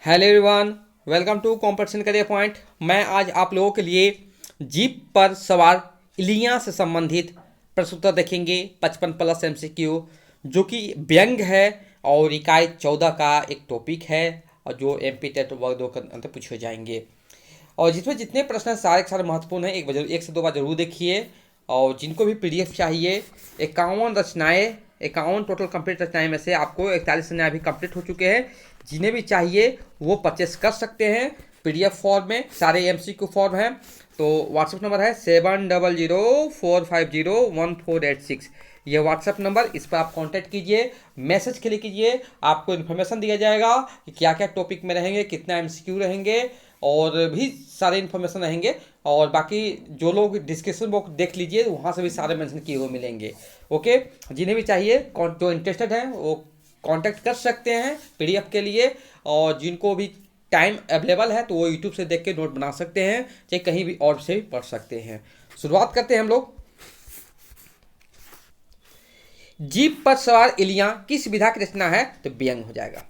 Hello everyone, welcome to competition career point. मैं आज आप लोगों के लिए जीप पर सवार इलियां से संबंधित प्रश्न उत्तर देखेंगे 55 प्लस एमसीक्यू, जो कि व्यंग है और इकाई 14 का एक टॉपिक है और जो एमपी टेट वर्ग 2 के अंदर पूछे जाएंगे। और जिसमें जितने प्रश्न हैं सारे के सारे महत्वपूर्ण हैं। एक से दो बार जरूर देखिए। और जिनको भी पीडीएफ चाहिए, 51 टोटल कंप्लीट रचनाएं में से आपको 41 रचनाएं अभी कंप्लीट हो चुके हैं। जिन्हें भी चाहिए वो परचेस कर सकते हैं पीडीएफ फॉर्म में। सारे एमसीक्यू फॉर्म हैं। तो व्हाट्सएप नंबर है 7004501486। ये व्हाट्सएप नंबर, इस पर आप कांटेक्ट कीजिए, मैसेज के लिए कीजिए। आपको इन्फॉर्मेशन दिया जाएगा कि क्या क्या टॉपिक में रहेंगे, कितना एमसीक्यू रहेंगे और भी सारे इन्फॉर्मेशन रहेंगे। और बाकी जो लोग डिस्क्रिप्शन बॉक्स देख लीजिए, वहाँ से भी सारे मेंशन किए हुए मिलेंगे। ओके, जिन्हें भी चाहिए, जो इंटरेस्टेड हैं वो कांटेक्ट कर सकते हैं पीडीएफ के लिए। और जिनको भी टाइम अवेलेबल है तो वो यूट्यूब से देख के नोट बना सकते हैं, चाहे कहीं भी और से भी पढ़ सकते हैं। शुरुआत करते हैं हम लोग। जीप पर सवार इलियां किस विधा की रचना है? तो व्यंग हो जाएगा।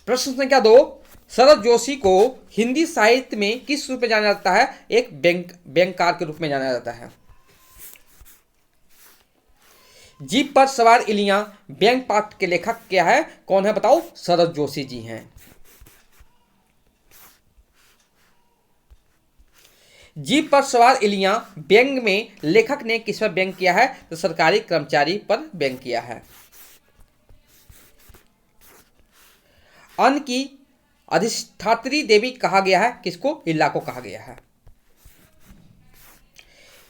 प्रश्न संख्या 2, शरद जोशी को हिंदी साहित्य में किस रूप में जाना जाता है? एक व्यंगकार के रूप में जाना जाता है। जीप पर सवार इलियां व्यंग पाठ के लेखक क्या है? कौन है बताओ? शरद जोशी जी हैं। जीप पर सवार इलियां व्यंग में लेखक ने किस पर व्यंग किया है? तो सरकारी कर्मचारी पर व्यंग किया है। अन्न की अधिष्ठात्री देवी कहा गया है किसको? इल्ला को कहा गया है।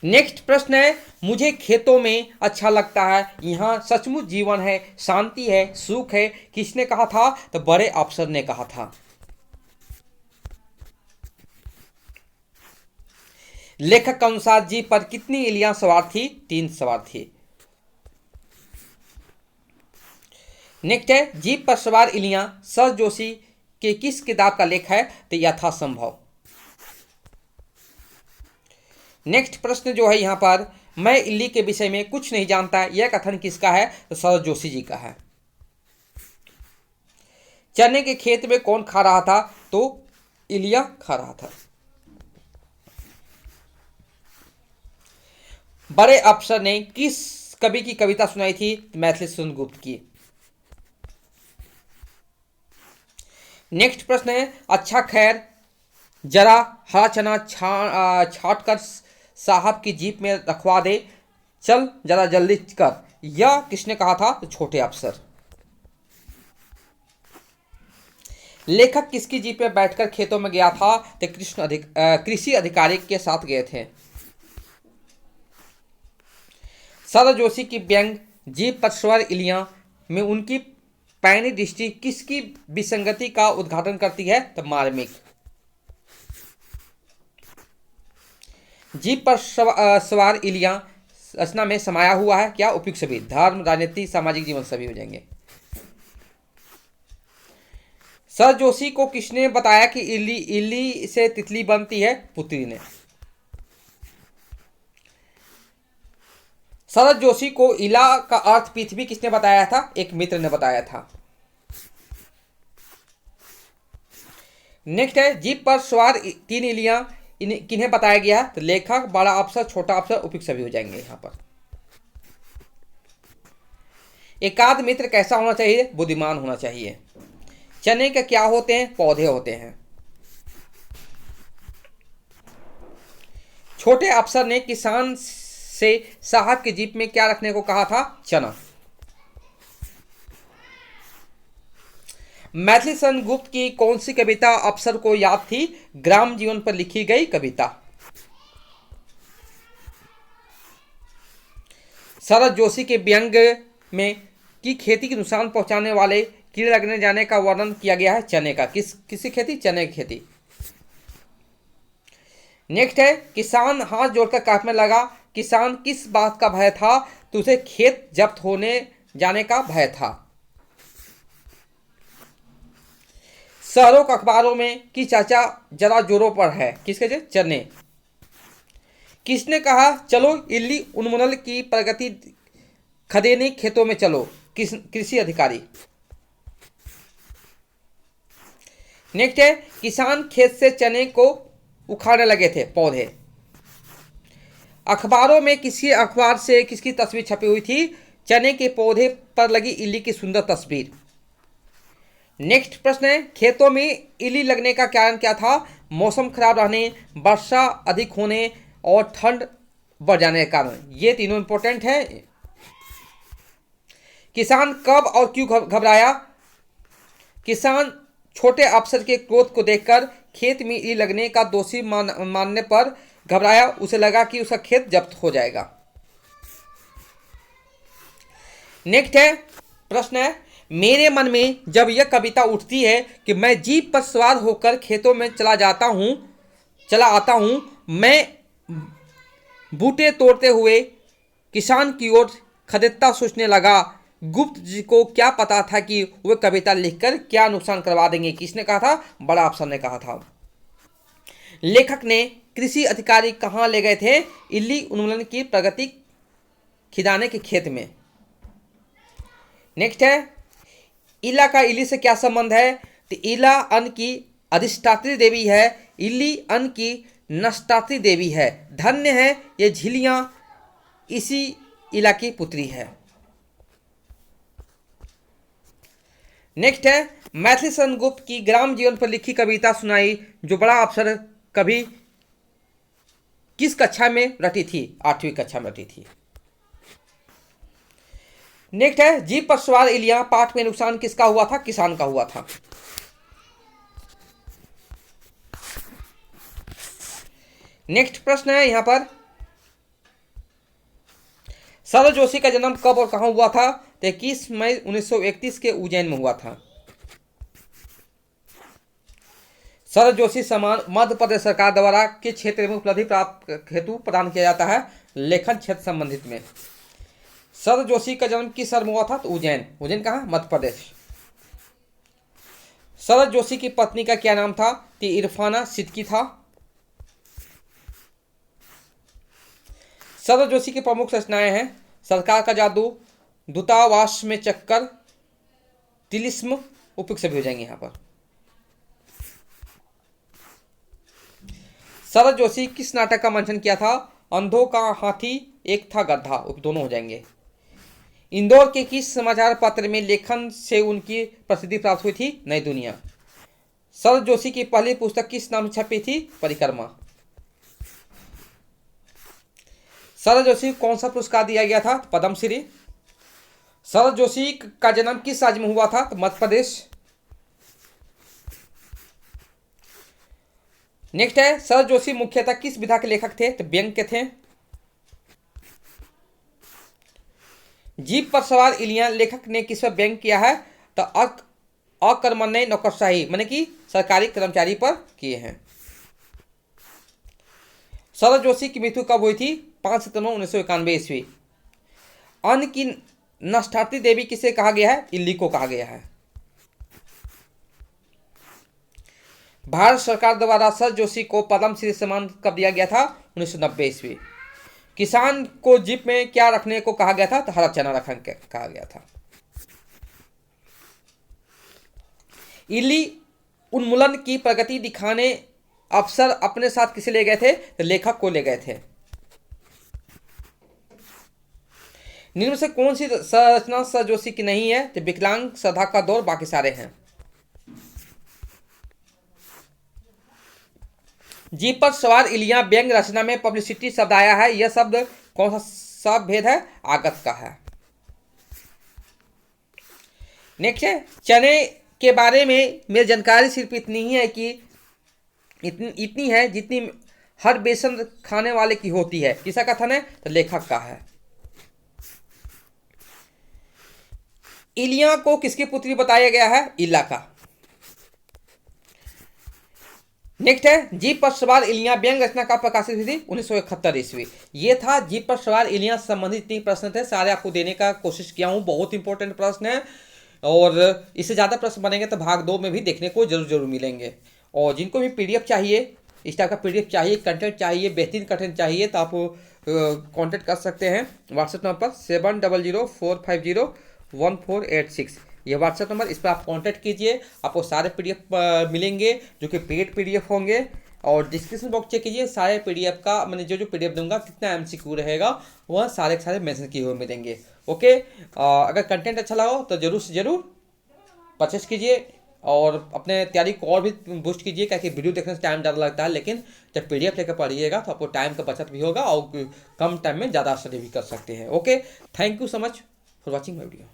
नेक्स्ट प्रश्न है, मुझे खेतों में अच्छा लगता है, यहाँ सचमुच जीवन है, शांति है, सुख है, किसने कहा था? तो बड़े अफसर ने कहा था। लेखक के अनुसार जीप पर कितनी इलियां सवार थी? 3 सवार थी। नेक्स्ट है, जीप पर सवार इलियां शरद जोशी के किस किताब का लेख है? तो यथासंभव। नेक्स्ट प्रश्न जो है यहाँ पर, मैं इल्ली के विषय में कुछ नहीं जानता, यह कथन किसका है? तो शरद जोशी जी का है। चने के खेत में कौन खा रहा था? तो इलिया खा रहा था। बड़े अफसर ने किस कवि की कविता सुनाई थी? मैथिली सुंदर गुप्त की। नेक्स्ट प्रश्न है, अच्छा खैर जरा हरा चना छाट कर साहब की जीप में रखवा दे, चल जरा जल्दी कर, यह किसने कहा था? तो छोटे अफसर। लेखक किसकी जीप में बैठकर खेतों में गया था? तो कृषि अधिकारी के साथ गए थे। शरद जोशी की व्यंग जीप पर सवार इलियां में उनकी पैनी दृष्टि किसकी विसंगति का उद्घाटन करती है? तो मार्मिक। जीप पर सवार इलियां रचना में समाया हुआ है क्या? उपयुक्त सभी, धर्म, राजनीति, सामाजिक जीवन सभी हो जाएंगे। शरद जोशी को किसने बताया कि इल्ली से तितली बनती है? पुत्री ने। शरद जोशी को इला का अर्थ पृथ्वी किसने बताया था? एक मित्र ने बताया था। नेक्स्ट है, जीप पर सवार 3 इलियां किन्हें बताया गया है? तो लेखक, बड़ा अफसर, छोटा अफसर, उपयुक्त सभी हो जाएंगे यहां पर। एकाध मित्र कैसा होना चाहिए? बुद्धिमान होना चाहिए। चने के क्या होते हैं? पौधे होते हैं। छोटे अफसर ने किसान से साहब की जीप में क्या रखने को कहा था? चना। मैथिली चंद्र गुप्त की कौन सी कविता अफसर को याद थी? ग्राम जीवन पर लिखी गई कविता। शरद जोशी के व्यंग में की खेती की नुकसान पहुंचाने वाले कीड़े लगने जाने का वर्णन किया गया है चने का। किसी खेती? चने की खेती। नेक्स्ट है, किसान हाथ जोड़कर काटने लगा, किसान किस बात का भय था? तो उसे खेत जब्त होने जाने का भय था। शहरों के अखबारों में कि चाचा जरा जोरों पर है, किसके? चने। किसने कहा चलो इल्ली उन्मूलन की प्रगति खदेनी खेतों में चलो? कृषि अधिकारी। नेक्स्ट है किसान खेत से चने को उखाड़ने लगे थे पौधे। अखबारों में किसी अखबार से किसकी तस्वीर छपी हुई थी? चने के पौधे पर लगी इल्ली की सुंदर तस्वीर। नेक्स्ट प्रश्न है खेतों में इल्ली लगने का कारण क्या था? मौसम खराब रहने, वर्षा अधिक होने और ठंड बढ़ जाने के कारण। ये तीनों इंपॉर्टेंट है। किसान कब और क्यों घबराया? किसान छोटे अफसर के क्रोध को देखकर खेत में इल्ली लगने का दोषी मानने पर घबराया। उसे लगा कि उसका खेत जब्त हो जाएगा। नेक्स्ट है प्रश्न है मेरे मन में जब यह कविता उठती है कि मैं जीप पर सवार होकर खेतों में चला आता हूं, मैं बूटे तोड़ते हुए किसान की ओर खदेड़ता सोचने लगा, गुप्त जी को क्या पता था कि वे कविता लिखकर क्या नुकसान करवा देंगे। किसने कहा था? बड़ा अफसर ने कहा था। लेखक ने कृषि अधिकारी कहाँ ले गए थे? इल्ली उन्मूलन की प्रगति खिदाने के खेत में। नेक्स्ट है इला का इल्ली से क्या संबंध है? तो इला अन्न की अधिष्ठात्री देवी है, इल्ली अन्न की नष्टात्री देवी है। धन्य है ये झिलियां इसी इला की पुत्री है। नेक्स्ट है मैथिली चंद्रगुप्त की ग्राम जीवन पर लिखी कविता सुनाई जो बड़ा अफसर कभी किस कक्षा में रटी थी? 8वीं कक्षा में रटी थी। नेक्स्ट है जीप पर सवार इल्लियां पाठ में नुकसान किसका हुआ था? किसान का हुआ था। नेक्स्ट प्रश्न है यहां पर शरद जोशी का जन्म कब और कहां हुआ था? 21 मई 1931 के उज्जैन में हुआ था। शरद जोशी सम्मान मध्य प्रदेश सरकार द्वारा किस क्षेत्र में उपलब्धि प्राप्त हेतु प्रदान किया जाता है? लेखन क्षेत्र संबंधित में। शरद जोशी का जन्म किस शहर में हुआ था? तो उज्जैन। उज्जैन कहाँ? मध्य प्रदेश। शरद जोशी की पत्नी का क्या नाम था? तो इरफाना सिद्दीकी था। शरद जोशी की प्रमुख रचनाएं हैं सरकार का जादू, दूतावास में चक्कर, तिलिस्म, उपयुक्त सभी हो जाएंगे यहां पर। शरद जोशी किस नाटक का मंचन किया था? अंधों का हाथी, एक था गधा, दोनों हो जाएंगे। इंदौर के किस समाचार पत्र में लेखन से उनकी प्रसिद्धि प्राप्त हुई थी? नई दुनिया। शरद जोशी की पहली पुस्तक किस नाम से छपी थी? परिक्रमा। शरद जोशी को कौन सा पुरस्कार दिया गया था? पद्मश्री। शरद जोशी का जन्म किस राज्य में हुआ था? तो मध्य प्रदेश। नेक्स्ट है शरद जोशी मुख्यतः किस विधा के लेखक थे? तो व्यंग्य के थे। जीप पर सवार इल्लियां लेखक ने किस पर व्यंग्य किया है? तो अकर्मण्य नौकरशाही माने कि सरकारी कर्मचारी पर किए हैं। शरद जोशी की मृत्यु कब हुई थी? 5 सितंबर 1991 ईस्वी। अन्न की नष्टार्थी देवी किसे कहा गया है? इल्ली को कहा गया है। भारत सरकार द्वारा शरद जोशी को पद्मश्री सम्मान कब दिया गया था? 1990 ईस्वी। किसान को जीप में क्या रखने को कहा गया था? तो हरा चना रखने कहा गया था। इल्ली उन्मूलन की प्रगति दिखाने अफसर अपने साथ किसे ले गए थे? तो लेखक को ले गए थे। निम्न से कौन सी संरचना शरद जोशी की नहीं है? तो विकलांग, सदा का दौर, बाकी सारे हैं। जीप पर सवार इल्लियां व्यंग्य रचना में पब्लिसिटी शब्द आया है। यह शब्द कौन सा भेद है? आगत का है। नेक्स्ट है चने के बारे में मेरी जानकारी सिर्फ इतनी ही है कि इतनी है जितनी हर बेसन खाने वाले की होती है। किसका कथन है? तो लेखक का है। इल्लियां को किसकी पुत्री बताया गया है? इला का। नेक्स्ट है जीप पर सवार इल्लियां व्यंग्य रचना का प्रकाशित हुई थी? 1971 ईस्वी। ये था जीप पर सवार इल्लियां संबंधित 3 प्रश्न थे। सारे आपको देने का कोशिश किया हूं। बहुत इंपॉर्टेंट प्रश्न है और इससे ज़्यादा प्रश्न बनेंगे तो भाग 2 में भी देखने को जरूर मिलेंगे। और जिनको भी पीडीएफ चाहिए, इस टाइप का पीडीएफ चाहिए, कंटेंट चाहिए, बेहतरीन कंटेंट चाहिए तो आप कांटेक्ट कर सकते हैं व्हाट्सएप नंबर पर 7004501486। ये व्हाट्सएप नंबर, इस पर आप कांटेक्ट कीजिए। आपको सारे पीडीएफ मिलेंगे जो कि पेड पीडीएफ होंगे। और डिस्क्रिप्शन बॉक्स चेक कीजिए, सारे पीडीएफ का मैंने जो जो पीडीएफ दूंगा कितना एमसीक्यू रहेगा वह सारे के सारे मेंशन किए हुए मिलेंगे। ओके, अगर कंटेंट अच्छा लगा हो तो जरूर से जरूर परचेस कीजिए और अपने तैयारी को और भी बूस्ट कीजिए, क्योंकि वीडियो देखने से टाइम ज़्यादा लगता है, लेकिन जब पीडीएफ लेकर पढ़िएगा तो आपको टाइम का बचत भी होगा और कम टाइम में ज़्यादा स्टडी भी कर सकते हैं। Okay, thank you so much for watching my video.